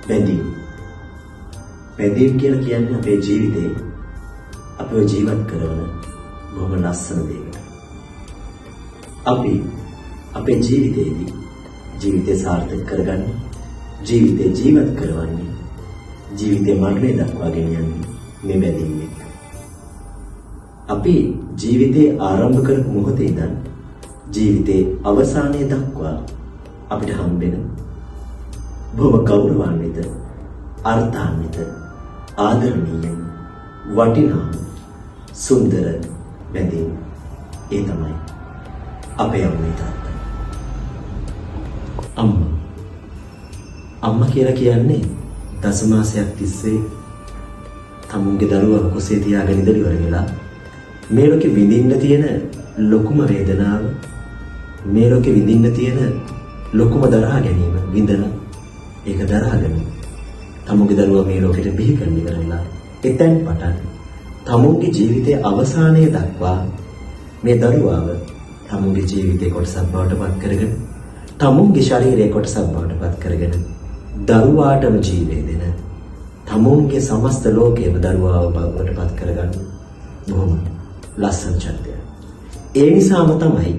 බැඳීම්. බැඳීම් කියලා කියන්නේ අපේ ජීවිතේ අපිව ජීවත් කරන බොහොම ලස්සන දෙයක්. අපි අපේ ජීවිතේදී ජීවිතය සාර්ථක කරගන්න, ජීවිතේ ජීවත් කරවන්නේ, ජීවිතේ මරණය දක්වා ගෙනියන්නේ මේ බැඳීම් එක්ක. අපි ජීවිතේ ආරම්භ කරපු මොහොතේ ඉඳන් ජීවිතේ අවසානය දක්වා අපිට හම්බෙන බොහොම ගෞරවාන්විත, අර්ථාන්විත, ආදරණීය, වටිනා, සුන්දර බැඳීම්. ඒ තමයි අපේ අම්මා තාත්තා. අම්මා කියලා කියන්නේ දසමාසයක් තිස්සේ තමුන්ගේ දරුවා කුසේ තියාගෙන ඉඳලා ඉවර වෙලා මේ ලෝකෙ විඳින්න තියෙන ලොකුම වේදනාව, මේ ලෝකෙ විඳින්න තියෙන ලොකුම දරා ගැනීම විඳලා ඒක දරාගෙන තමුන්ගේ දරුවා මේ ලෝකෙට බිහි කරන්න ඉවර වෙලා එතෙන් පටන් තමුන්ගේ ජීවිතයේ අවසානයේ දක්වා මේ දරුවාව තමුන්ගේ ජීවිතේ කොටසක් බවට පත් කරගෙන, තමුන්ගේ ශරීරයේ කොටසක් බවට පත් කරගෙන දරුවාටම ජීවය දෙන, තමුන්ගේ සමස්ත ලෝකයේම දරුවාව බවට පත් කරගන්න බොහොම ලස්සන චරිතයක්. ඒ නිසාම තමයි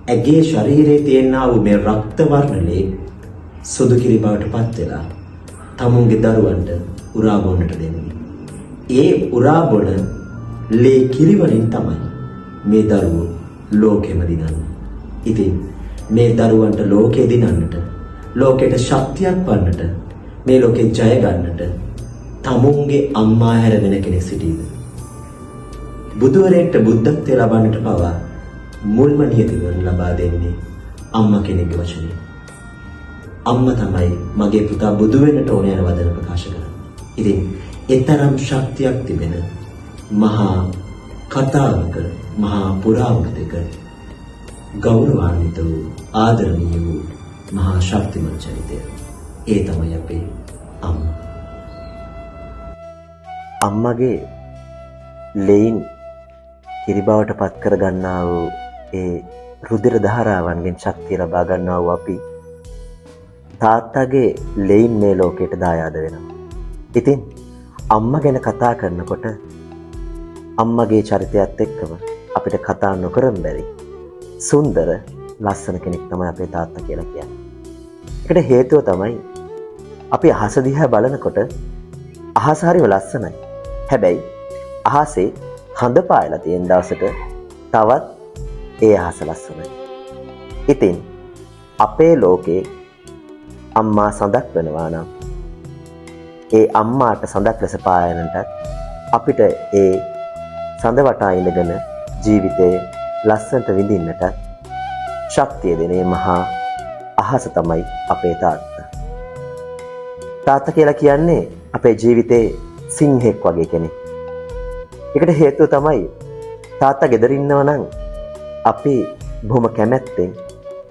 ඇගේ ශරීරයේ තියෙනා වූ මේ රක්ත වර්ණලේ සුදු කිරි බවට පත් වෙලා තමුන්ගේ දරුවන්ට උරා බොන්නට දෙන්නේ. ඒ උරා බොන ලේ කිරි වලින් තමයි මේ දරුවෝ ලෝකෙම දිනන්නේ. ඉතින් මේ දරුවන්ට ලෝකෙ දිනන්නට, ලෝකෙට ශක්තියක් වන්නට, මේ ලෝකෙ ජය ගන්නට තමුන්ගේ අම්මා හැර වෙන කෙනෙක් සිටීද? බුදුවරයෙක්ට බුද්ධත්වයට ලබන්නට පවා මුල්ම නියතිවරණ ලබා දෙන්නේ අම්මා කෙනෙක්ගේ වචනේ. අම්මා තමයි මගේ පුතා බුදු වෙන්නට ඕන යන වදන ප්‍රකාශ කරන්නේ. ඉතින් එතරම් ශක්තියක් තිබෙන මහා කතාවක, මහා පුරාවෘත්තක ගෞරවාන්විත වූ, ආදරණීය වූ මහා ශක්තිමත් චරිතය. ඒ තමයි අපේ අම්මා. අම්මගේ ලෙයින් කිරිබවට පත් කර ගන්නා වූ ඒ රුධිර ධාරාවන්ගෙන් ශක්තිය ලබා ගන්නා වූ අපි තාත්තගේ ලෙයින් මේ ලෝකයට දායාද වෙනවා. ඉතින් අම්මා ගැන කතා කරනකොට අම්මගේ චරිතයත් එක්කම අපිට කතා නොකරන් බැරි සුන්දර ලස්සන කෙනෙක් තමයි අපේ තාත්තා කියලා කියන්නේ. ඒකට හේතුව තමයි අපි අහස දිහා බලනකොට අහස හරිම ලස්සනයි. හැබැයි අහසේ හඳ පායලා තියෙන දවසට තවත් ඒ අහස ලස්සනයි. ඉතින් අපේ ලෝකේ අම්මා සඳක් වෙනවා නම් ඒ අම්මාට සඳක් ලෙස පායනට අපිට ඒ සඳ වටා ඉඳගෙන ජීවිතේ ලස්සනට විඳින්නට ශක්තිය දෙන මහා අහස තමයි අපේ තාත්තා. තාත්තා කියලා කියන්නේ අපේ ජීවිතේ සිංහෙක් වගේ කෙනෙක්. ඒකට හේතුව තමයි තාත්තා ගෙදර ඉන්නවා නම් අපි බොහොම කැමැත්තෙන්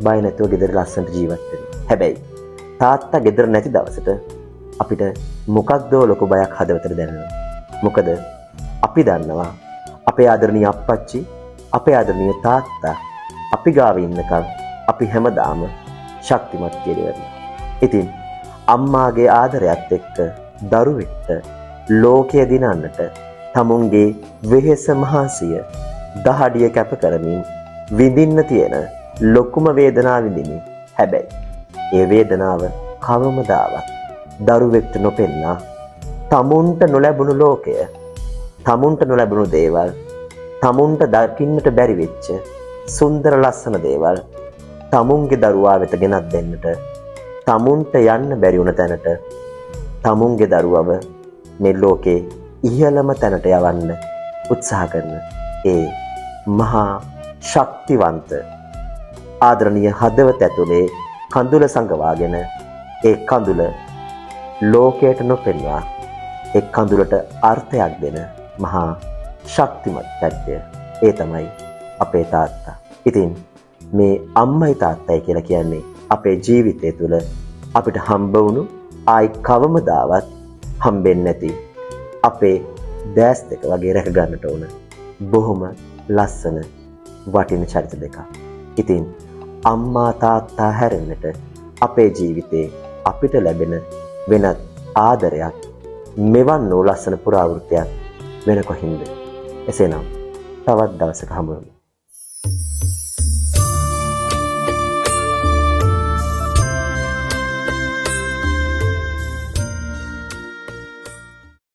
බය නැතුව ගෙදර ලස්සනට ජීවත් වෙනවා. හැබැයි තාත්තා ගෙදර නැති දවසට අපිට මොකක්දෝ ලොකු බයක් හදවතට දැනෙනවා. මොකද අපි දන්නවා අපේ ආදරණීය අප්පච්චි, අපේ ආදරණීය තාත්තා අපි ගාව ඉන්නකම් අපි හැමදාම ශක්තිමත් කියලා වෙනවා. ඉතින් අම්මාගේ ආදරයත් එක්ක දරුවෙක්ට ලෝකය දිනන්නට තමුන්ගේ වෙහෙස මහන්සිය දහඩිය කැප කරමින් විඳින්න තියෙන ලොකුම වේදනාව විඳින්නේ. හැබැයි ඒ වේදනාව කවමදාවත් දරුවෙක්ට නොපෙන්නා තමුන්ට නොලැබුණු ලෝකය, තමුන්ට නොලැබුණු දේවල්, තමුන්ට දකින්නට බැරි වෙච්ච සුන්දර ලස්සන දේවල් තමුන්ගේ දරුවා වෙත ගෙනත් දෙන්නට, තමුන්ට යන්න බැරි වුණ තැනට තමුන්ගේ දරුවව මේ ලෝකේ ඉහළම තැනට යවන්න උත්සාහ කරන ඒ මහා ශක්තිවන්ත ආදරණීය හදවත ඇතුලේ කඳුල සංගවාගෙන ඒ කඳුල ලෝකයට නොපෙන්වා ඒ කඳුලට අර්ථයක් දෙන මහා ශක්තිමත් පැත්තය. ඒ තමයි අපේ තාත්තා. ඉතින් මේ අම්මයි තාත්තයි කියලා කියන්නේ අපේ ජීවිතය තුළ අපිට හම්බ වුණු ආයි කවමදාවත් හම්බෙන්නේ නැති අපේ දැස් දෙක වගේ රැක ගන්නට ඕන බොහොම ලස්සන වටින චරිත දෙකක්. ඉතින් අම්මා තාත්තා හැරෙන්නට අපේ ජීවිතේ අපිට ලැබෙන වෙනත් ආදරයක් මෙවන් වූ ලස්සන පුරාවෘත්තයක් වෙන කොහින්ද? එසේනම් තවත් දවසක හමු වෙමු.